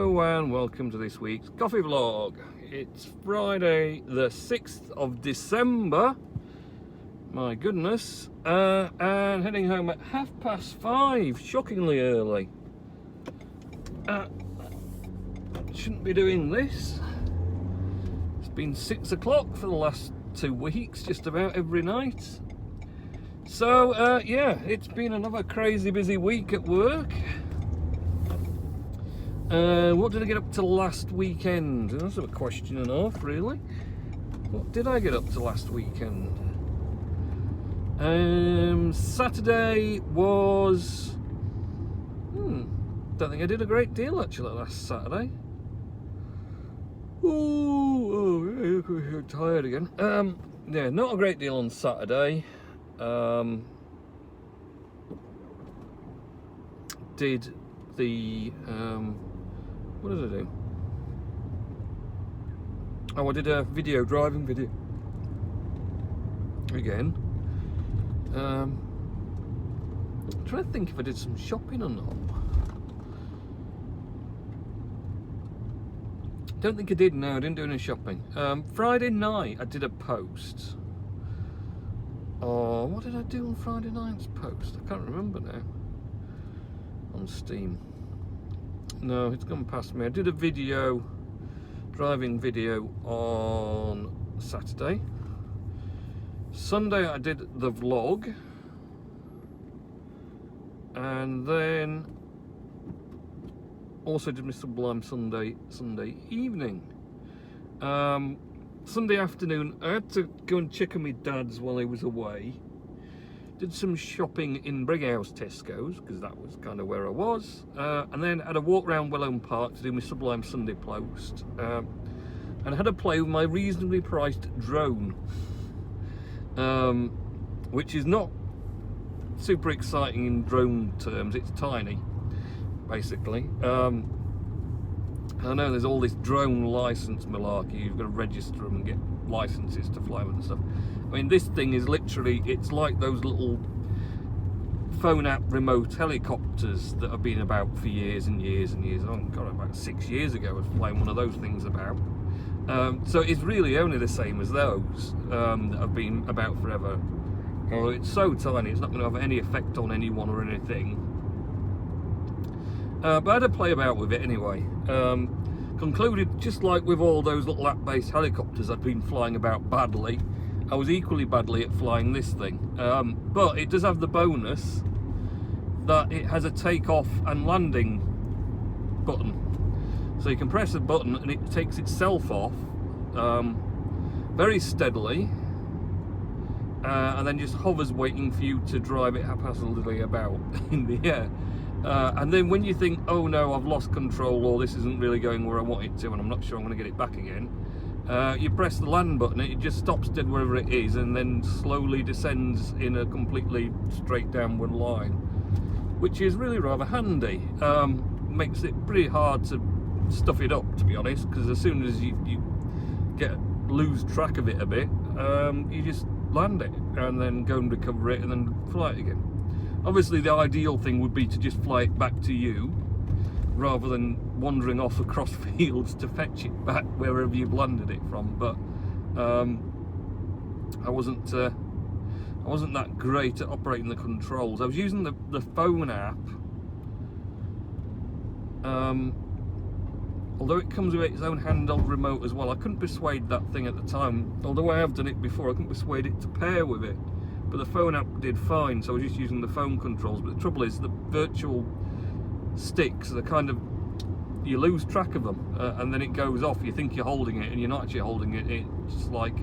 Hello and welcome to this week's coffee vlog. It's Friday the 6th of December, my goodness, and heading home at 5:30, shockingly early. Shouldn't be doing this. It's been 6 o'clock for the last 2 weeks, just about every night. So yeah, it's been another crazy busy week at work. What did I get up to last weekend? That's a question and a half, really. What did I get up to last weekend? Saturday was... don't think I did a great deal, actually, last Saturday. I'm tired again. Yeah, not a great deal on Saturday. Did the... what did I do? Oh, I did a driving video. Again. I'm trying to think if I did some shopping or not. Don't think I did, no, I didn't do any shopping. Friday night I did a post. Oh, what did I do on Friday night's post? I can't remember now. On Steam. No, it's gone past me. I did a video, driving video on Saturday. Sunday I did the vlog. And then also did my Sublime Sunday evening. Sunday afternoon I had to go and check on my dad's while he was away. Did some shopping in Brighouse Tesco's, because that was kind of where I was. And then had a walk around Wellhome Park to do my Sublime Sunday post. And I had a play with my reasonably priced drone. Which is not super exciting in drone terms, it's tiny, basically. I know there's all this drone license malarkey, you've got to register them and get licenses to fly with and stuff. I mean, this thing is literally, it's like those little phone app remote helicopters that have been about for years and years and years. Oh God, about 6 years ago I was flying one of those things about. So it's really only the same as those that have been about forever. Oh, it's so tiny, it's not going to have any effect on anyone or anything. But I had to play about with it anyway. Concluded, just like with all those little app-based helicopters I'd been flying about badly, I was equally badly at flying this thing. But it does have the bonus that it has a take-off and landing button. So you can press a button and it takes itself off very steadily, and then just hovers waiting for you to drive it haphazardly about in the air. And then when you think, oh no, I've lost control, or this isn't really going where I want it to and I'm not sure I'm going to get it back again, you press the land button, it just stops dead wherever it is and then slowly descends in a completely straight downward line, which is really rather handy. Makes it pretty hard to stuff it up, to be honest, because as soon as you lose track of it a bit, you just land it and then go and recover it and then fly it again. Obviously the ideal thing would be to just fly it back to you rather than wandering off across fields to fetch it back wherever you've landed it from, but I wasn't that great at operating the controls. I was using the phone app, although it comes with its own handheld remote as well. I couldn't persuade that thing at the time, although I have done it before. I couldn't persuade it to pair with it, but the phone app did fine, so I was just using the phone controls. But the trouble is, the virtual sticks are kind of, you lose track of them, and then it goes off. You think you're holding it and you're not actually holding it. It just like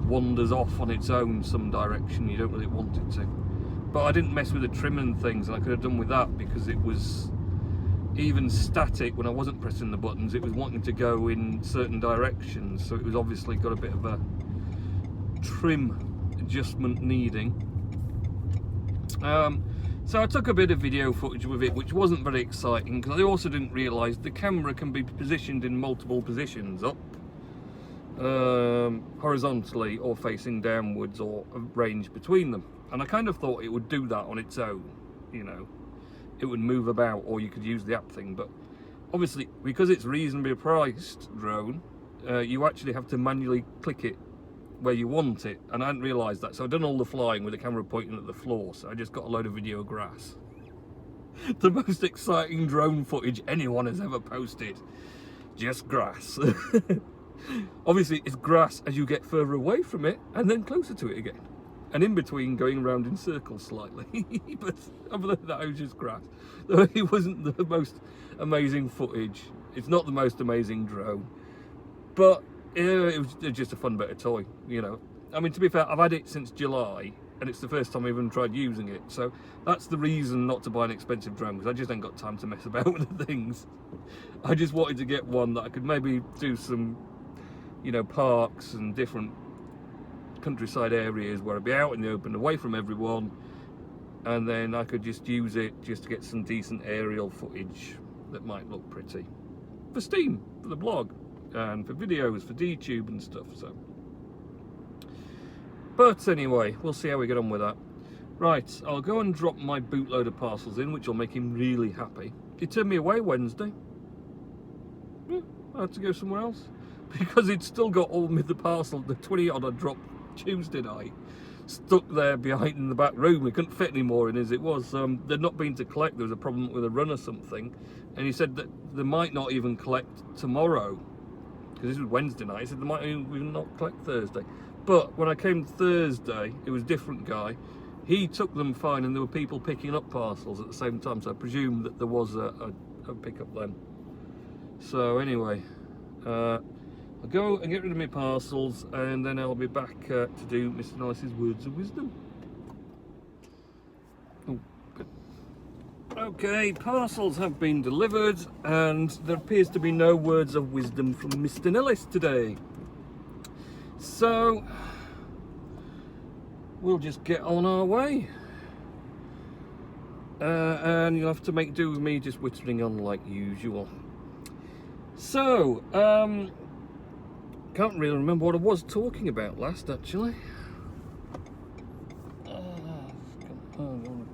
wanders off on its own some direction you don't really want it to. But I didn't mess with the trim and things, and I could have done with that, because it was even static when I wasn't pressing the buttons. It was wanting to go in certain directions, so it was obviously got a bit of a trim adjustment needing. So I took a bit of video footage with it, which wasn't very exciting, because I also didn't realise the camera can be positioned in multiple positions, up, horizontally, or facing downwards, or a range between them. And I kind of thought it would do that on its own, you know, it would move about, or you could use the app thing, but obviously, because it's reasonably priced drone, you actually have to manually click it where you want it, and I hadn't realised that, so I've done all the flying with the camera pointing at the floor, so I just got a load of video of grass. The most exciting drone footage anyone has ever posted. Just grass. Obviously it's grass as you get further away from it and then closer to it again, and in between going around in circles slightly. But other than that, it was just grass. So it wasn't the most amazing footage, it's not the most amazing drone, but it was just a fun bit of toy, you know. I mean, to be fair, I've had it since July, and it's the first time I've even tried using it, so that's the reason not to buy an expensive drone, because I just ain't got time to mess about with the things. I just wanted to get one that I could maybe do some, you know, parks and different countryside areas where I'd be out in the open, away from everyone, and then I could just use it just to get some decent aerial footage that might look pretty for Steam, for the blog, and for videos, for DTube and stuff. So, but anyway, we'll see how we get on with that. Right, I'll go and drop my bootload of parcels in, which will make him really happy. He turned me away Wednesday. Yeah, I had to go somewhere else because he'd still got all the parcel, the 20 odd I dropped Tuesday night, stuck there behind in the back room. We couldn't fit any more in as it was. They'd not been to collect. There was a problem with a run or something, and he said that they might not even collect tomorrow, because this was Wednesday night. He said they might even not collect Thursday. But when I came Thursday, it was a different guy. He took them fine, and there were people picking up parcels at the same time, so I presume that there was a pickup then. So anyway, I'll go and get rid of my parcels, and then I'll be back to do Mr. Nice's words of wisdom. Oh. Okay, parcels have been delivered, and there appears to be no words of wisdom from Mr. Nellis today. So we'll just get on our way, and you'll have to make do with me just whittling on like usual. So can't really remember what I was talking about last, actually.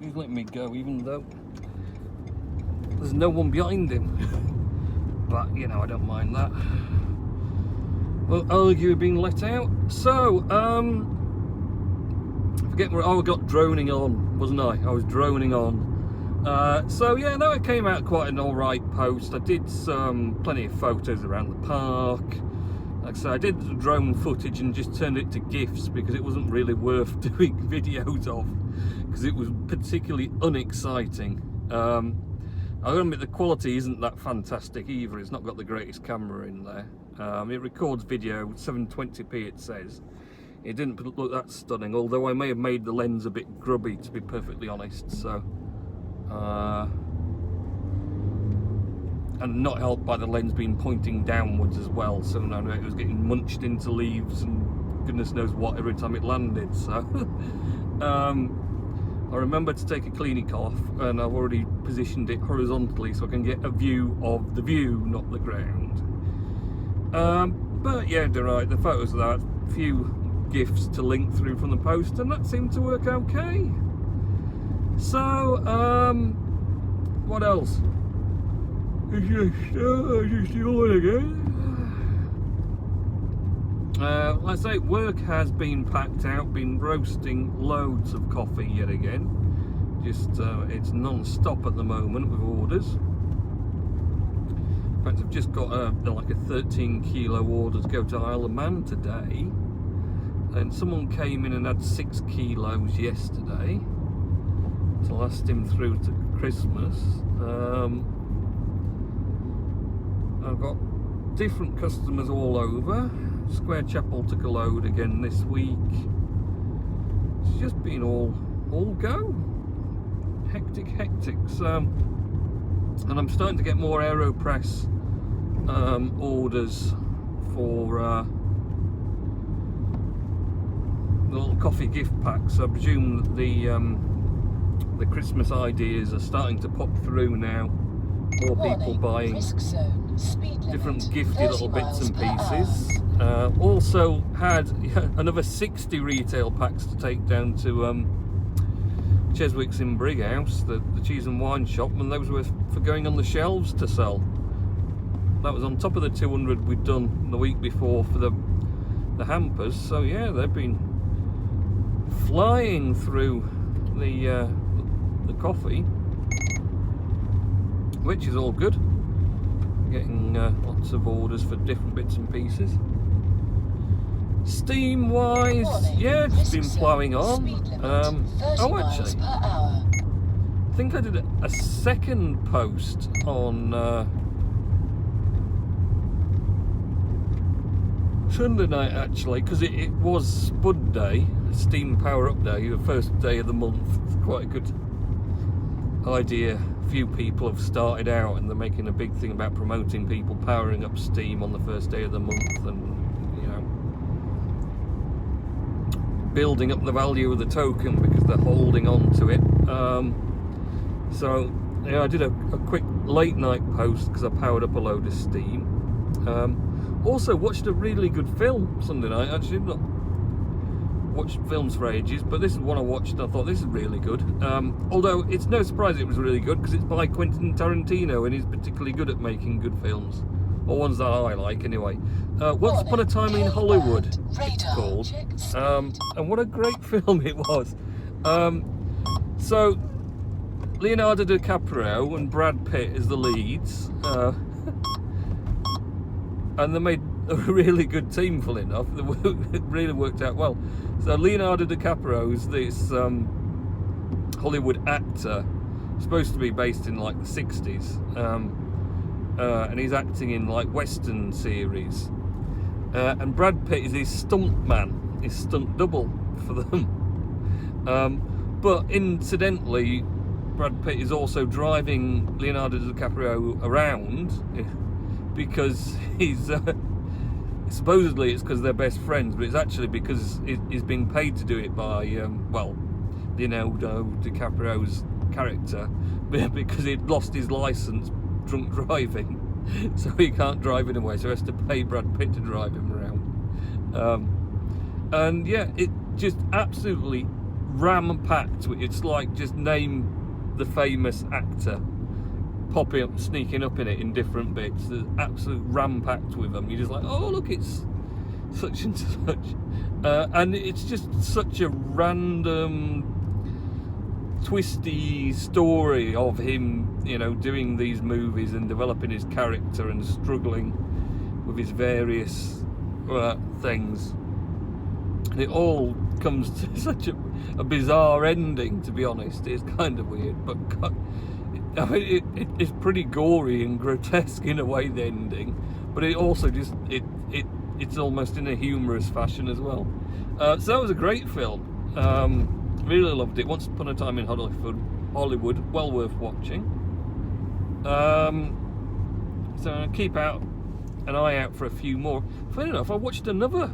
He's letting me go even though there's no one behind him. But you know, I don't mind that. Well, argue being let out. So forget where I got droning on, wasn't I? I was droning on. So yeah, no, it came out quite an alright post. I did plenty of photos around the park. Like I said, I did the drone footage and just turned it to GIFs because it wasn't really worth doing videos of, because it was particularly unexciting. I gotta admit, the quality isn't that fantastic either. It's not got the greatest camera in there. It records video 720p, it says. It didn't look that stunning, although I may have made the lens a bit grubby, to be perfectly honest. So and not helped by the lens being pointing downwards as well, so no, it was getting munched into leaves and goodness knows what every time it landed. So I remember to take a cleaning off, and I've already positioned it horizontally so I can get a view of the view, not the ground. But yeah, they're right, the photos of that, a few GIFs to link through from the post, and that seemed to work okay. So what else? Just yawn again. Like I say, work has been packed out, been roasting loads of coffee yet again. Just it's non-stop at the moment with orders. In fact, I've just got like a 13 kilo order to go to Isle of Man today, and someone came in and had 6 kilos yesterday to last him through to Christmas. I've got different customers all over. Square Chapel took a load again this week. It's just been all go. Hectic. So, and I'm starting to get more AeroPress orders for the little coffee gift packs. I presume that the Christmas ideas are starting to pop through now. More people buying different gifty little bits and pieces. Also had another 60 retail packs to take down to Cheswick's in Brighouse, the cheese and wine shop, and those were for going on the shelves to sell. That was on top of the 200 we'd done the week before for the hampers. So yeah, they've been flying through the coffee, which is all good. Getting lots of orders for different bits and pieces. Steam wise, yeah, it's been ploughing on. Oh, actually, I think I did a second post on Sunday night, actually, because it was Spud Day, Steam Power Up Day, the first day of the month. It's quite a good idea. A few people have started out and they're making a big thing about promoting people powering up Steam on the first day of the month, and you know, building up the value of the token because they're holding on to it. So yeah, I did a quick late night post because I powered up a load of Steam. Also watched a really good film Sunday night. Actually, I've not watched films for ages, but this is one I watched and I thought this is really good. Although it's no surprise it was really good because it's by Quentin Tarantino and he's particularly good at making good films, or ones that I like anyway. Once Upon a Time in Hollywood, it's called, and what a great film it was. So Leonardo DiCaprio and Brad Pitt as the leads, and they made a really good team, full enough. It really worked out well. So Leonardo DiCaprio is this Hollywood actor, supposed to be based in like the 60s, and he's acting in like Western series. And Brad Pitt is his stunt man, his stunt double for them. But incidentally, Brad Pitt is also driving Leonardo DiCaprio around because he's supposedly it's because they're best friends, but it's actually because he's being paid to do it by Leonardo DiCaprio's character, because he'd lost his license drunk driving, so he can't drive anyway, so he has to pay Brad Pitt to drive him around. And yeah, it just absolutely ram-packed. It's like just name the famous actor popping up, sneaking up in it in different bits. There's absolute ram-packed with them. You're just like, oh look, it's such and such, and it's just such a random, twisty story of him, you know, doing these movies and developing his character and struggling with his various things. And it all comes to such a bizarre ending, to be honest. It's kind of weird, but I mean, it's pretty gory and grotesque in a way, the ending, but it also just it's almost in a humorous fashion as well. So that was a great film. Really loved it. Once Upon a Time in Hollywood, well worth watching. So I'll keep an eye out for a few more. Funny enough, I watched another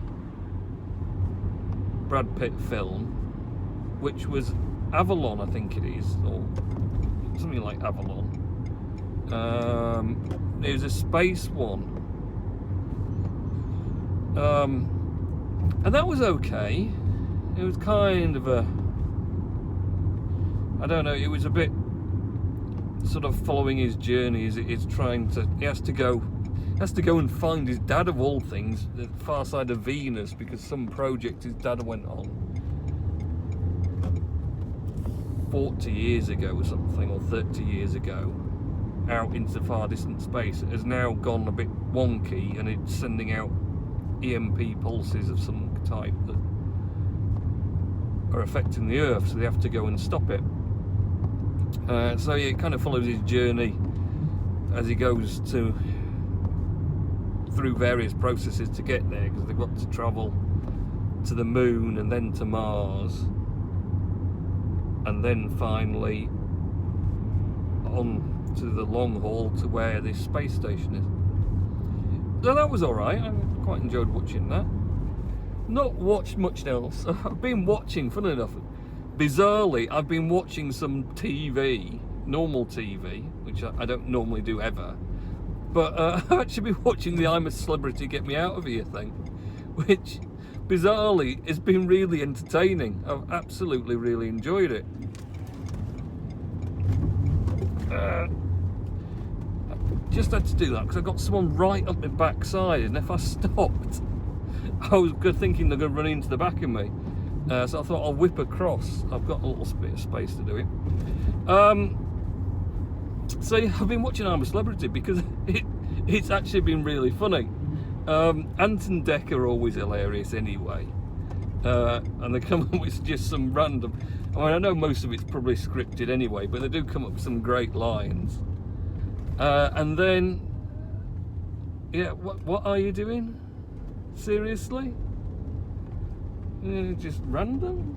Brad Pitt film, which was Avalon, I think it is, or something like Avalon. It was a space one, and that was okay. It was kind of a, I don't know, it was a bit sort of following his journey as it's trying to, he has to go and find his dad, of all things, the far side of Venus, because some project his dad went on 40 years ago or something, or 30 years ago, out into far distant space. It has now gone a bit wonky and it's sending out EMP pulses of some type that are affecting the Earth, so they have to go and stop it. So yeah, it kind of follows his journey as he goes through various processes to get there, because they've got to travel to the moon and then to Mars, and then finally on to the long haul to where this space station is. So that was alright. I quite enjoyed watching that. Not watched much else. I've been watching, funnily enough, bizarrely, I've been watching some TV, normal TV, which I don't normally do ever, but I've actually been watching the I'm a Celebrity Get Me Out of Here thing, which bizarrely has been really entertaining. I've absolutely really enjoyed it. just had to do that because I got someone right up my backside, and if I stopped, I was good thinking they're going to run into the back of me. So I thought I'll whip across. I've got a little bit of space to do it. So yeah, I've been watching I'm a Celebrity because it's actually been really funny. Ant and Dec are always hilarious anyway. And they come up with just some random... I mean, I know most of it's probably scripted anyway, but they do come up with some great lines. And then... Yeah, what are you doing? Seriously? Just random?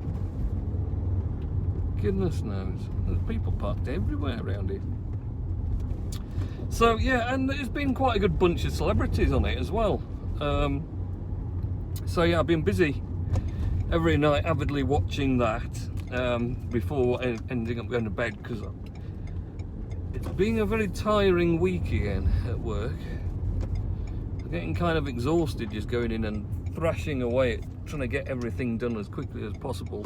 Goodness knows. There's people parked everywhere around here. So yeah, and there's been quite a good bunch of celebrities on it as well. So yeah, I've been busy every night avidly watching that before ending up going to bed, because it's been a very tiring week again at work. I'm getting kind of exhausted just going in and thrashing away at trying to get everything done as quickly as possible.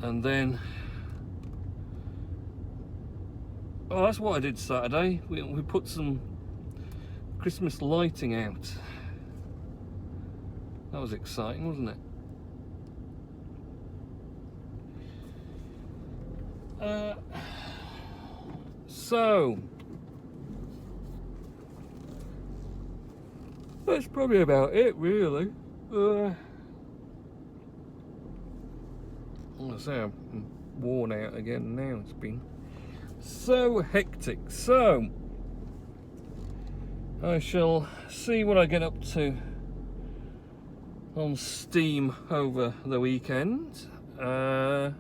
And then, oh, that's what I did Saturday. We put some Christmas lighting out. That was exciting, wasn't it? So that's probably about it, really. I say I'm worn out again now. It's been so hectic. So I shall see what I get up to on Steam over the weekend. And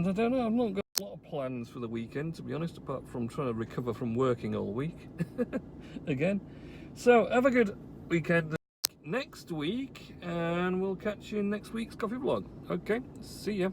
I don't know, I've not got a lot of plans for the weekend, to be honest, apart from trying to recover from working all week again. So have a good weekend next week, and we'll catch you in next week's coffee vlog. Okay, see ya.